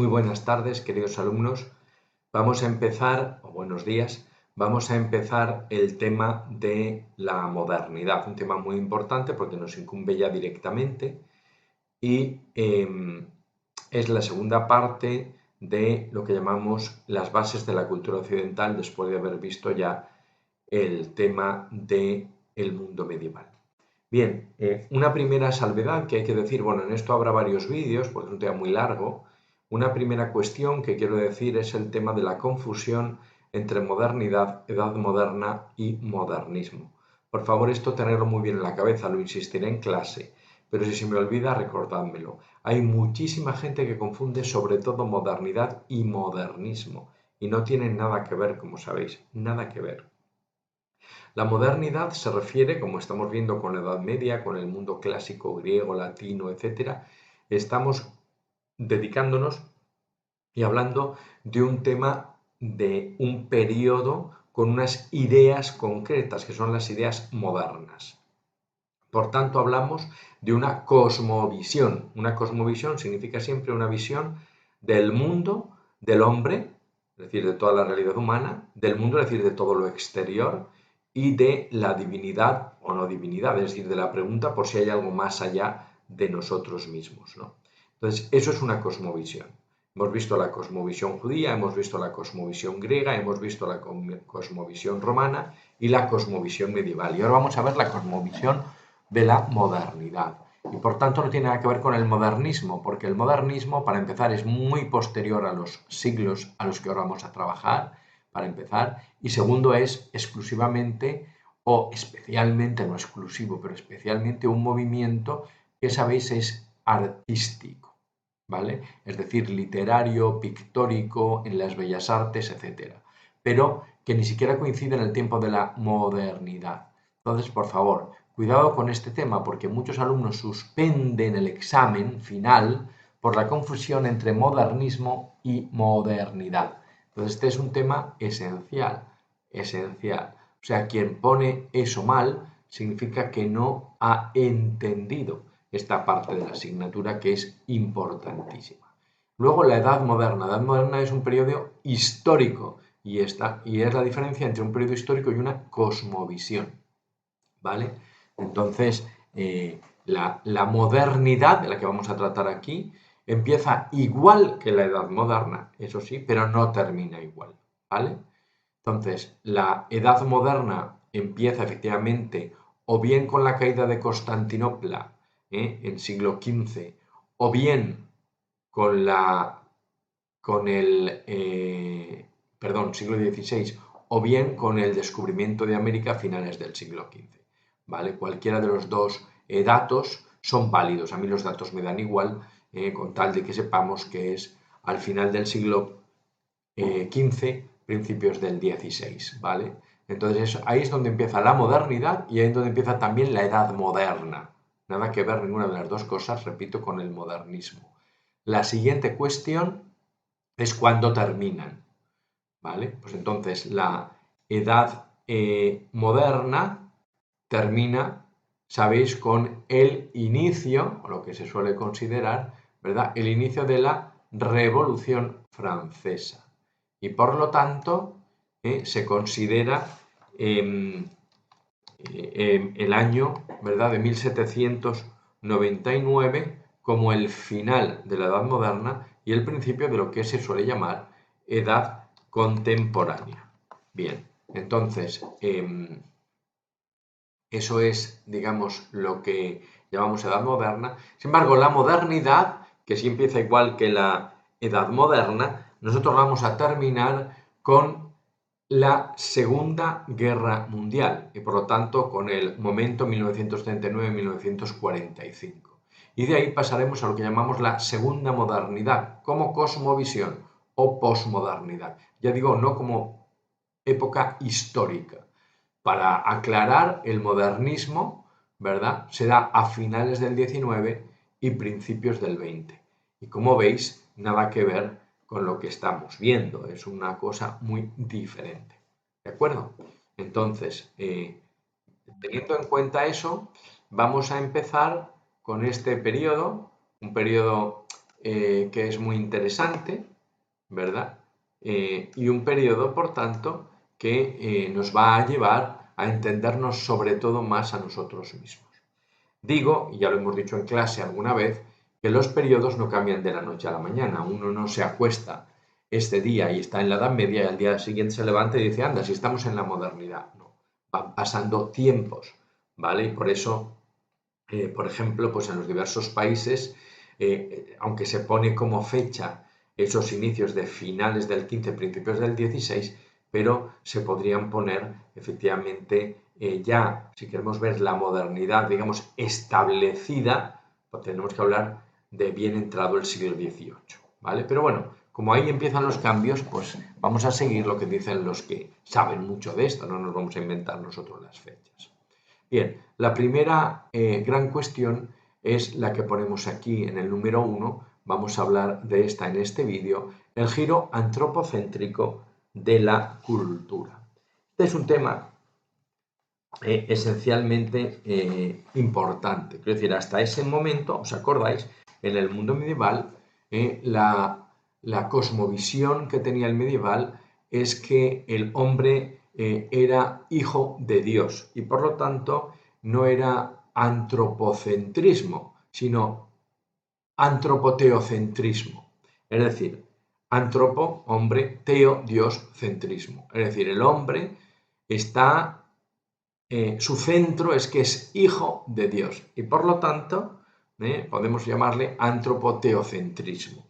Muy buenas tardes, queridos alumnos. Vamos a empezar, o buenos días, vamos a empezar el tema de la modernidad, un tema muy importante porque nos incumbe ya directamente y es la segunda parte de lo que llamamos las bases de la cultura occidental después de haber visto ya el tema del mundo medieval. Bien, una primera salvedad que hay que decir, bueno, en esto habrá varios vídeos porque es un tema muy largo. Una primera cuestión que quiero decir es el tema de la confusión entre modernidad, edad moderna y modernismo. Por favor, esto tenerlo muy bien en la cabeza, lo insistiré en clase, pero si se me olvida, recordádmelo. Hay muchísima gente que confunde sobre todo modernidad y modernismo y no tienen nada que ver, como sabéis, nada que ver. La modernidad se refiere, como estamos viendo con la Edad Media, con el mundo clásico griego, latino, etc., estamos dedicándonos y hablando de un tema de un periodo con unas ideas concretas, que son las ideas modernas. Por tanto, hablamos de una cosmovisión. Una cosmovisión significa siempre una visión del mundo, del hombre, es decir, de toda la realidad humana, del mundo, es decir, de todo lo exterior, y de la divinidad o no divinidad, es decir, de la pregunta por si hay algo más allá de nosotros mismos, ¿no? Entonces, eso es una cosmovisión. Hemos visto la cosmovisión judía, hemos visto la cosmovisión griega, hemos visto la cosmovisión romana y la cosmovisión medieval. Y ahora vamos a ver la cosmovisión de la modernidad. Y por tanto no tiene nada que ver con el modernismo, porque el modernismo, para empezar, es muy posterior a los siglos a los que ahora vamos a trabajar, para empezar, y segundo es exclusivamente o especialmente, no exclusivo, pero especialmente un movimiento que sabéis es artístico, ¿vale? Es decir, literario, pictórico, en las bellas artes, etc. Pero que ni siquiera coincide en el tiempo de la modernidad. Entonces, por favor, cuidado con este tema porque muchos alumnos suspenden el examen final por la confusión entre modernismo y modernidad. Entonces, este es un tema esencial, esencial. O sea, quien pone eso mal significa que no ha entendido esta parte de la asignatura que es importantísima. Luego, la Edad Moderna. La Edad Moderna es un periodo histórico y es la diferencia entre un periodo histórico y una cosmovisión, ¿vale? Entonces, la modernidad, de la que vamos a tratar aquí, empieza igual que la Edad Moderna, eso sí, pero no termina igual, ¿vale? Entonces, la Edad Moderna empieza efectivamente o bien con la caída de Constantinopla en siglo XV, o bien con siglo XVI, o bien con el descubrimiento de América a finales del siglo XV. ¿Vale? Cualquiera de los dos datos son válidos. A mí los datos me dan igual, con tal de que sepamos que es al final del siglo XV, principios del XVI, ¿vale? Entonces ahí es donde empieza la modernidad y ahí es donde empieza también la edad moderna. Nada que ver ninguna de las dos cosas, repito, con el modernismo. La siguiente cuestión es cuándo terminan, ¿vale? Pues entonces la edad moderna termina, sabéis, con el inicio, o lo que se suele considerar, ¿verdad? El inicio de la Revolución Francesa. Y por lo tanto, se considera el año, ¿verdad?, de 1799 como el final de la Edad Moderna y el principio de lo que se suele llamar Edad Contemporánea. Bien, entonces, eso es, digamos, lo que llamamos Edad Moderna. Sin embargo, la modernidad, que sí empieza igual que la Edad Moderna, nosotros vamos a terminar con la Segunda Guerra Mundial y por lo tanto con el momento 1939-1945. Y de ahí pasaremos a lo que llamamos la Segunda Modernidad, como cosmovisión o posmodernidad. Ya digo, no como época histórica. Para aclarar, el modernismo, ¿verdad?, se da a finales del 19 y principios del 20. Y como veis, nada que ver con lo que estamos viendo, es una cosa muy diferente, ¿de acuerdo? Entonces, teniendo en cuenta eso, vamos a empezar con este periodo, un periodo que es muy interesante, ¿verdad? Y un periodo, por tanto, que nos va a llevar a entendernos sobre todo más a nosotros mismos. Digo, y ya lo hemos dicho en clase alguna vez, que los periodos no cambian de la noche a la mañana. Uno no se acuesta este día y está en la Edad Media y al día siguiente se levanta y dice, anda, si estamos en la modernidad. No, van pasando tiempos, ¿vale? Y por eso, por ejemplo, pues en los diversos países, aunque se pone como fecha esos inicios de finales del 15, principios del 16, pero se podrían poner efectivamente ya, si queremos ver la modernidad, digamos, establecida, pues tenemos que hablar de bien entrado el siglo XVIII, ¿vale? Pero bueno, como ahí empiezan los cambios, pues vamos a seguir lo que dicen los que saben mucho de esto, no nos vamos a inventar nosotros las fechas. Bien, la primera gran cuestión es la que ponemos aquí en el número 1. Vamos a hablar de esta en este vídeo, el giro antropocéntrico de la cultura. Este es un tema esencialmente importante. Quiero decir, hasta ese momento, ¿os acordáis? En el mundo medieval, la cosmovisión que tenía el medieval es que el hombre era hijo de Dios y por lo tanto no era antropocentrismo, sino antropoteocentrismo. Es decir, antropo, hombre, teo, Dios, centrismo. Es decir, el hombre está su centro es que es hijo de Dios y por lo tanto podemos llamarle antropoteocentrismo,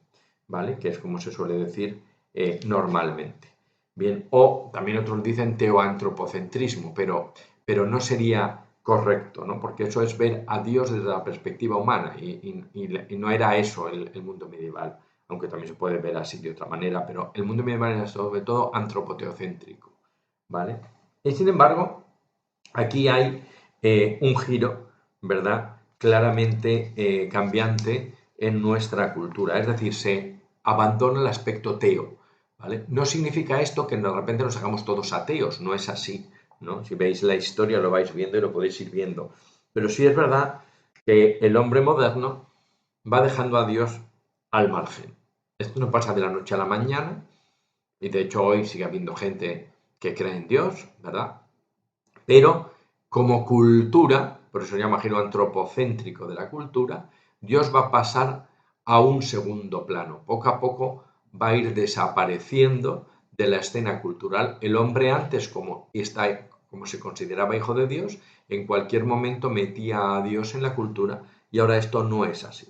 ¿vale? Que es como se suele decir normalmente. Bien, o también otros dicen teoantropocentrismo, pero no sería correcto, ¿no? Porque eso es ver a Dios desde la perspectiva humana y no era eso el mundo medieval, aunque también se puede ver así de otra manera, pero el mundo medieval era sobre todo antropoteocéntrico, ¿vale? Y sin embargo, aquí hay un giro, ¿verdad? Claramente cambiante en nuestra cultura. Es decir, se abandona el aspecto teo, ¿vale? No significa esto que de repente nos hagamos todos ateos, no es así, ¿no? Si veis la historia lo vais viendo y lo podéis ir viendo. Pero sí es verdad que el hombre moderno va dejando a Dios al margen. Esto no pasa de la noche a la mañana y de hecho hoy sigue habiendo gente que cree en Dios, ¿verdad? Pero como cultura, por eso yo imagino antropocéntrico de la cultura, Dios va a pasar a un segundo plano. Poco a poco va a ir desapareciendo de la escena cultural. El hombre antes, como se consideraba hijo de Dios, en cualquier momento metía a Dios en la cultura y ahora esto no es así.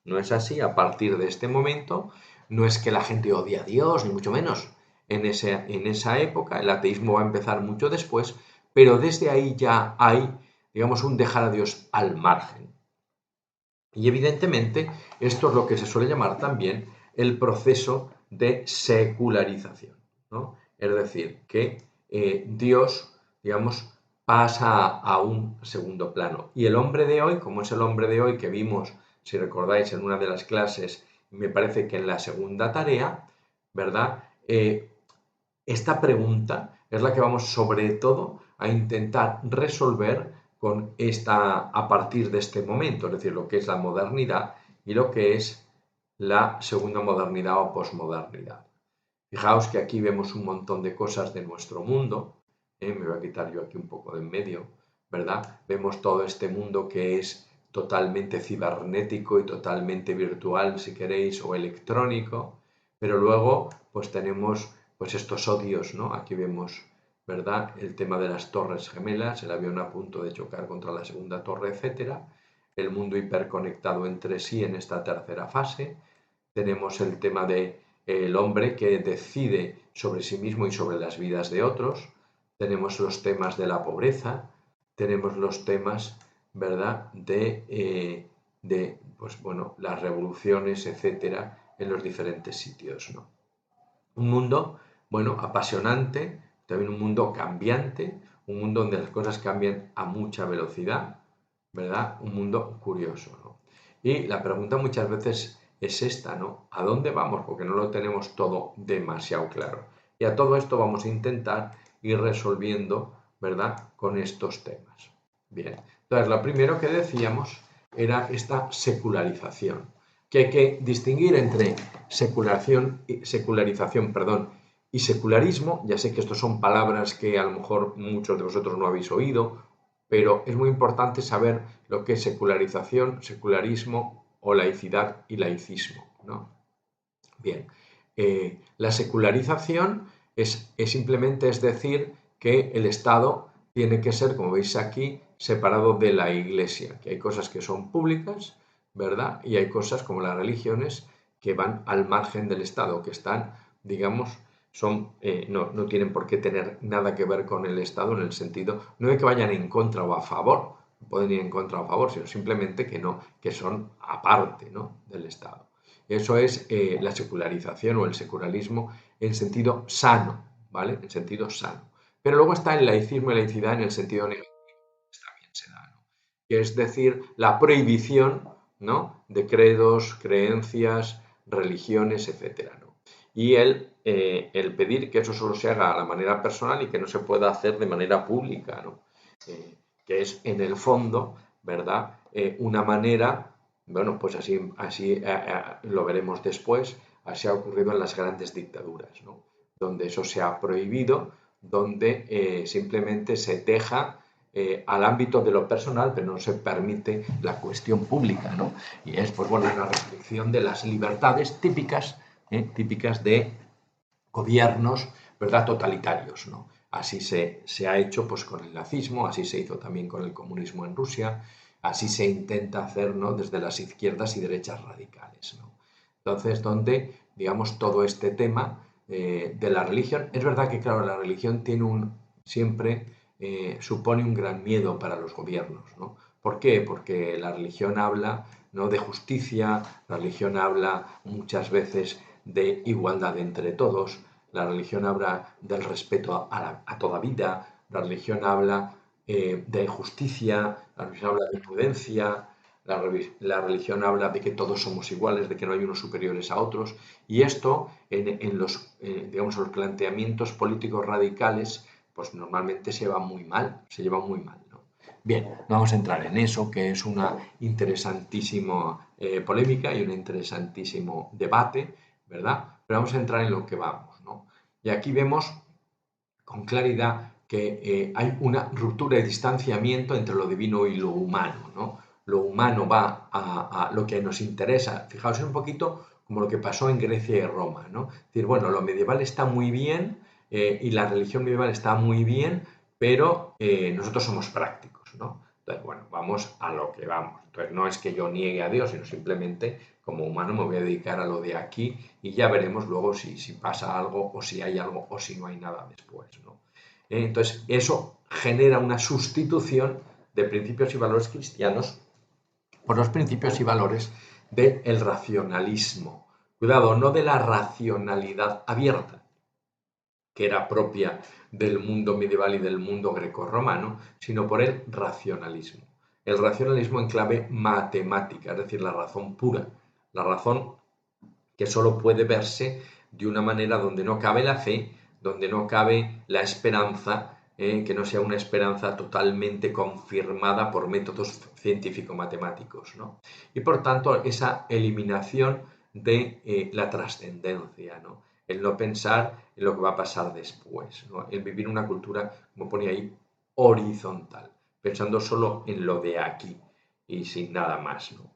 No es así a partir de este momento. No es que la gente odie a Dios, ni mucho menos. En esa época el ateísmo va a empezar mucho después, pero desde ahí ya hay, digamos, un dejar a Dios al margen. Y evidentemente esto es lo que se suele llamar también el proceso de secularización, ¿no? Es decir, que Dios, digamos, pasa a un segundo plano. Y el hombre de hoy, como es el hombre de hoy que vimos, si recordáis, en una de las clases, me parece que en la segunda tarea, ¿verdad? Esta pregunta es la que vamos sobre todo a intentar resolver a partir de este momento, es decir, lo que es la modernidad y lo que es la segunda modernidad o posmodernidad. Fijaos que aquí vemos un montón de cosas de nuestro mundo, me voy a quitar yo aquí un poco de en medio, ¿verdad? Vemos todo este mundo que es totalmente cibernético y totalmente virtual, si queréis, o electrónico, pero luego pues tenemos pues estos odios, ¿no? Aquí vemos, ¿verdad? El tema de las torres gemelas, el avión a punto de chocar contra la segunda torre, etcétera, el mundo hiperconectado entre sí en esta tercera fase, tenemos el tema de el hombre que decide sobre sí mismo y sobre las vidas de otros, tenemos los temas de la pobreza, tenemos los temas, ¿verdad?, pues bueno, las revoluciones, etcétera, en los diferentes sitios, ¿no? Un mundo, bueno, apasionante, también un mundo cambiante, un mundo donde las cosas cambian a mucha velocidad, ¿verdad? Un mundo curioso, ¿no? Y la pregunta muchas veces es esta, ¿no? ¿A dónde vamos? Porque no lo tenemos todo demasiado claro. Y a todo esto vamos a intentar ir resolviendo, ¿verdad?, con estos temas. Bien, entonces lo primero que decíamos era esta secularización. que hay que distinguir entre secularización y secularismo. Ya sé que estas son palabras que a lo mejor muchos de vosotros no habéis oído, pero es muy importante saber lo que es secularización, secularismo o laicidad y laicismo, ¿no? Bien, la secularización es simplemente decir que el Estado tiene que ser, como veis aquí, separado de la Iglesia, que hay cosas que son públicas, ¿verdad? Y hay cosas como las religiones que van al margen del Estado, que están, digamos, no tienen por qué tener nada que ver con el Estado en el sentido, no de que vayan en contra o a favor, no pueden ir en contra o a favor, sino simplemente que son aparte, ¿no?, del Estado. Eso es la secularización o el secularismo en sentido sano, ¿vale? En sentido sano. Pero luego está el laicismo y laicidad en el sentido negativo, también se da, ¿no? Que es decir, la prohibición, ¿no?, de credos, creencias, religiones, etcétera, ¿no? Y el pedir que eso solo se haga a la manera personal y que no se pueda hacer de manera pública, ¿no? Que es en el fondo, ¿verdad?, una manera. Bueno, pues así lo veremos después, así ha ocurrido en las grandes dictaduras, ¿no?, donde eso se ha prohibido, donde simplemente se deja al ámbito de lo personal, pero no se permite la cuestión pública, ¿no? Y es, pues bueno, una restricción de las libertades típicas de gobiernos, ¿verdad?, totalitarios, ¿no? Así se ha hecho, pues, con el nazismo, así se hizo también con el comunismo en Rusia, así se intenta hacer, ¿no?, desde las izquierdas y derechas radicales, ¿no? Entonces, donde, digamos, todo este tema de la religión, es verdad que, claro, la religión siempre supone un gran miedo para los gobiernos, ¿no? ¿Por qué? Porque la religión habla, ¿no?, de justicia, la religión habla muchas veces de igualdad entre todos, la religión habla del respeto a toda vida, la religión habla de justicia, la religión habla de prudencia, la religión habla de que todos somos iguales, de que no hay unos superiores a otros, y esto en digamos, los planteamientos políticos radicales, pues normalmente se lleva muy mal, ¿no? Bien, no vamos a entrar en eso, que es una interesantísima polémica y un interesantísimo debate, ¿verdad? Pero vamos a entrar en lo que vamos, ¿no? Y aquí vemos con claridad que hay una ruptura de distanciamiento entre lo divino y lo humano, ¿no? Lo humano va a lo que nos interesa. Fijaos, es un poquito como lo que pasó en Grecia y Roma, ¿no? Es decir, bueno, lo medieval está muy bien y la religión medieval está muy bien, pero nosotros somos prácticos, ¿no? Entonces, bueno, vamos a lo que vamos. Entonces, no es que yo niegue a Dios, sino simplemente como humano me voy a dedicar a lo de aquí y ya veremos luego si pasa algo o si hay algo o si no hay nada después, ¿no? Entonces, eso genera una sustitución de principios y valores cristianos por los principios y valores del racionalismo. Cuidado, no de la racionalidad abierta, que era propia del mundo medieval y del mundo grecorromano, sino por el racionalismo. El racionalismo en clave matemática, es decir, la razón pura, la razón que solo puede verse de una manera donde no cabe la fe, donde no cabe la esperanza, que no sea una esperanza totalmente confirmada por métodos científico-matemáticos, ¿no? Y por tanto, esa eliminación de la trascendencia, ¿no? El no pensar en lo que va a pasar después, ¿no? El vivir una cultura, como pone ahí, horizontal, pensando solo en lo de aquí y sin nada más, ¿no?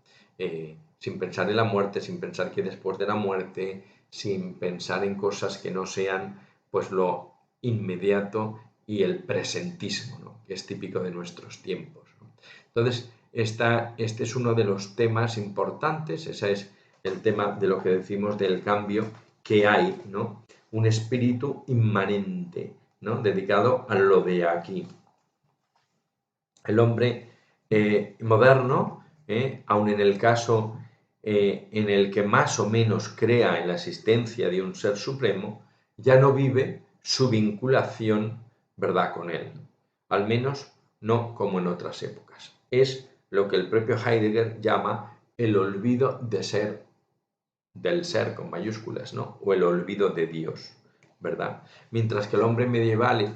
Sin pensar en la muerte, sin pensar que después de la muerte, sin pensar en cosas que no sean pues lo inmediato y el presentismo, ¿no?, que es típico de nuestros tiempos, ¿no? Entonces, este es uno de los temas importantes, ese es el tema de lo que decimos del cambio que hay, ¿no? Un espíritu inmanente, ¿no?, dedicado a lo de aquí. El hombre moderno, aun en el caso en el que más o menos crea en la existencia de un ser supremo, ya no vive su vinculación, ¿verdad?, con él. Al menos no como en otras épocas. Es lo que el propio Heidegger llama el olvido del ser con mayúsculas, ¿no?, o el olvido de Dios, ¿verdad? Mientras que el hombre medieval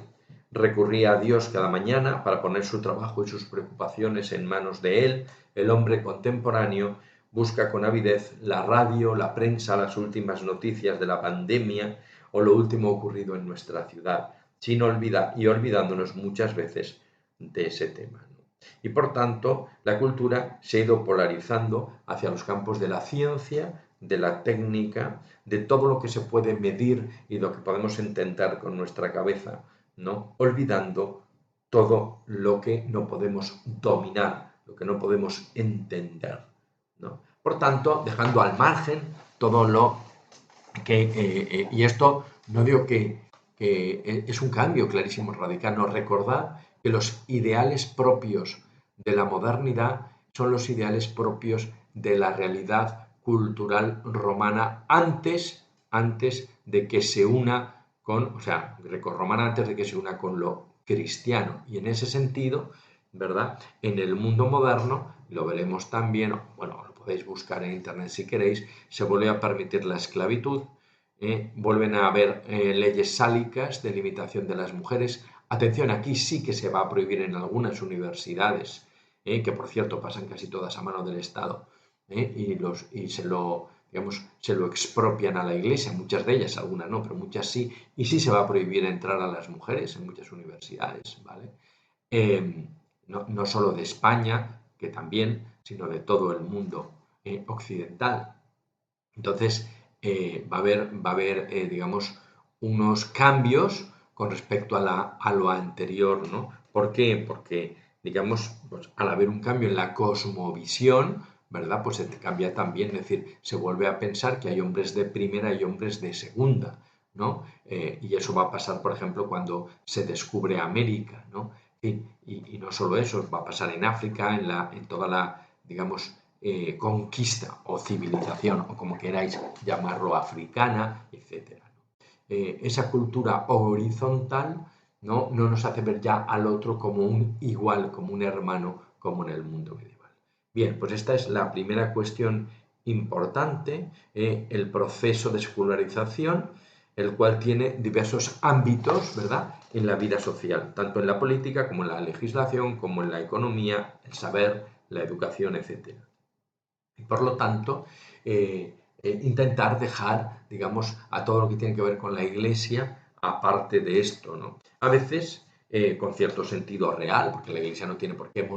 recurría a Dios cada mañana para poner su trabajo y sus preocupaciones en manos de él, el hombre contemporáneo busca con avidez la radio, la prensa, las últimas noticias de la pandemia o lo último ocurrido en nuestra ciudad, sin olvidar y olvidándonos muchas veces de ese tema, ¿no? Y por tanto, la cultura se ha ido polarizando hacia los campos de la ciencia, de la técnica, de todo lo que se puede medir y lo que podemos entender con nuestra cabeza, ¿no? Olvidando todo lo que no podemos dominar, lo que no podemos entender, ¿no? Por tanto, dejando al margen todo lo que... y esto no digo que es un cambio clarísimo, radical. Nos recordad que los ideales propios de la modernidad son los ideales propios de la realidad cultural romana antes de que se una con, o sea, grecorromana antes de que se una con lo cristiano. Y en ese sentido, ¿verdad? En el mundo moderno, lo veremos también, bueno, lo podéis buscar en internet si queréis, se vuelve a permitir la esclavitud, vuelven a haber leyes sálicas de limitación de las mujeres. Atención, aquí sí que se va a prohibir en algunas universidades, que por cierto pasan casi todas a mano del Estado, y se lo, digamos, se lo expropian a la Iglesia, muchas de ellas, algunas no, pero muchas sí, y sí se va a prohibir entrar a las mujeres en muchas universidades, ¿vale? No solo de España, que también, sino de todo el mundo occidental. Entonces, va a haber digamos, unos cambios con respecto a lo anterior, ¿no? ¿Por qué? Porque, digamos, pues, al haber un cambio en la cosmovisión, ¿verdad? Pues se cambia también, es decir, se vuelve a pensar que hay hombres de primera y hombres de segunda, ¿no? Y eso va a pasar, por ejemplo, cuando se descubre América, ¿no? Y no solo eso, va a pasar en África, en toda la, digamos, conquista o civilización, o como queráis llamarlo, africana, etc. Esa cultura horizontal, no nos hace ver ya al otro como un igual, como un hermano, como en el mundo medieval. Bien, pues esta es la primera cuestión importante, el proceso de secularización, el cual tiene diversos ámbitos, ¿verdad?, en la vida social, tanto en la política como en la legislación, como en la economía, el saber, la educación, etc. Y por lo tanto, intentar dejar, digamos, a todo lo que tiene que ver con la Iglesia aparte de esto, ¿no? A veces con cierto sentido real, porque la Iglesia no tiene por qué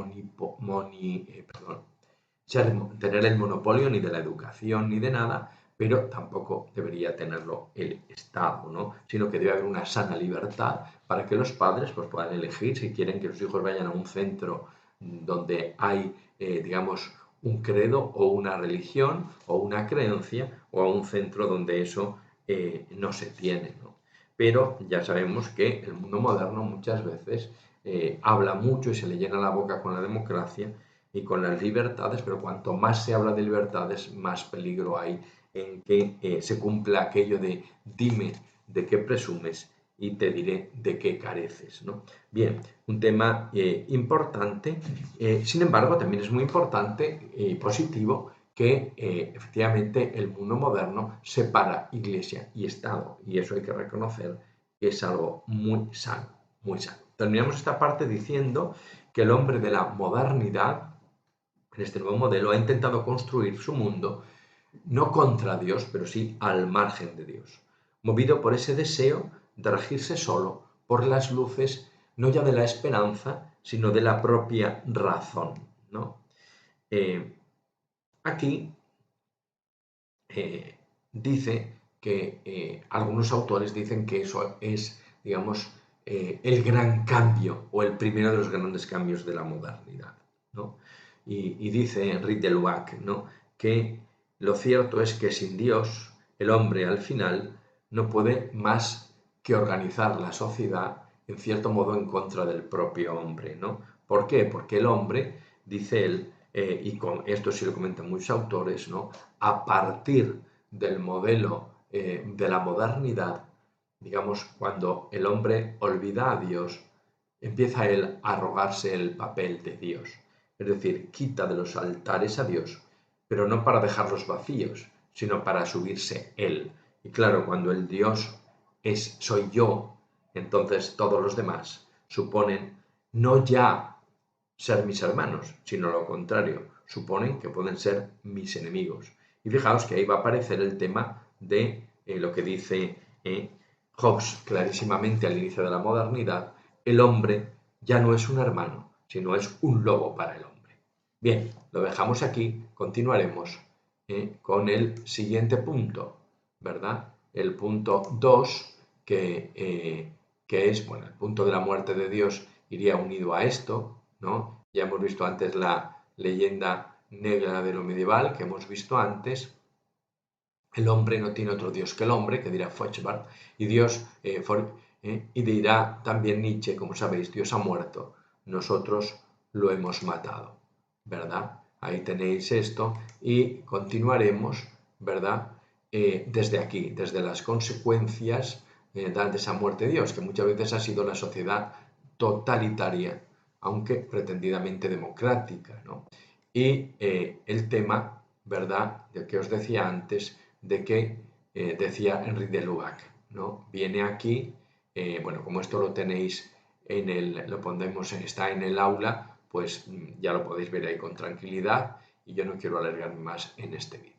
tener el monopolio ni de la educación ni de nada, pero tampoco debería tenerlo el Estado, ¿no? Sino que debe haber una sana libertad para que los padres pues, puedan elegir si quieren que sus hijos vayan a un centro donde hay, digamos, un credo o una religión o una creencia, o a un centro donde eso no se tiene, ¿no? Pero ya sabemos que el mundo moderno muchas veces habla mucho y se le llena la boca con la democracia y con las libertades, pero cuanto más se habla de libertades, más peligro hay en que se cumpla aquello de dime de qué presumes y te diré de qué careces, ¿no? Bien, un tema importante, sin embargo también es muy importante y positivo que efectivamente el mundo moderno separa Iglesia y Estado, y eso hay que reconocer que es algo muy sano, muy sano. Terminamos esta parte diciendo que el hombre de la modernidad, en este nuevo modelo, ha intentado construir su mundo no contra Dios, pero sí al margen de Dios, movido por ese deseo de regirse solo por las luces, no ya de la esperanza, sino de la propia razón, ¿no? Aquí dice que algunos autores dicen que eso es, digamos, el gran cambio o el primero de los grandes cambios de la modernidad, ¿no? Y dice Henri de Lubac, ¿no?, que lo cierto es que sin Dios el hombre al final no puede más que organizar la sociedad en cierto modo en contra del propio hombre, ¿no? ¿Por qué? Porque el hombre, dice él, y con esto sí lo comentan muchos autores, ¿no?, a partir del modelo de la modernidad, digamos, cuando el hombre olvida a Dios, empieza él a arrogarse el papel de Dios. Es decir, quita de los altares a Dios, pero no para dejarlos vacíos, sino para subirse él. Y claro, cuando el Dios soy yo, entonces todos los demás suponen no ya ser mis hermanos, sino lo contrario, suponen que pueden ser mis enemigos. Y fijaos que ahí va a aparecer el tema de lo que dice Hobbes clarísimamente al inicio de la modernidad: el hombre ya no es un hermano, sino es un lobo para el hombre. Bien, lo dejamos aquí, continuaremos con el siguiente punto, ¿verdad? El punto 2, que es, bueno, el punto de la muerte de Dios iría unido a esto, ¿no? Ya hemos visto antes la leyenda negra de lo medieval, que hemos visto antes. El hombre no tiene otro Dios que el hombre, que dirá Feuerbach, y Dios, y dirá también Nietzsche, como sabéis, Dios ha muerto, nosotros lo hemos matado, ¿verdad? Ahí tenéis esto y continuaremos, ¿verdad? Desde aquí, desde las consecuencias de esa muerte de Dios, que muchas veces ha sido la sociedad totalitaria, aunque pretendidamente democrática, ¿no? Y el tema, ¿verdad?, del que os decía antes, de que decía Henri de Lubac, ¿no? Viene aquí, bueno, como esto lo tenéis lo pondremos, está en el aula, pues ya lo podéis ver ahí con tranquilidad y yo no quiero alargarme más en este vídeo.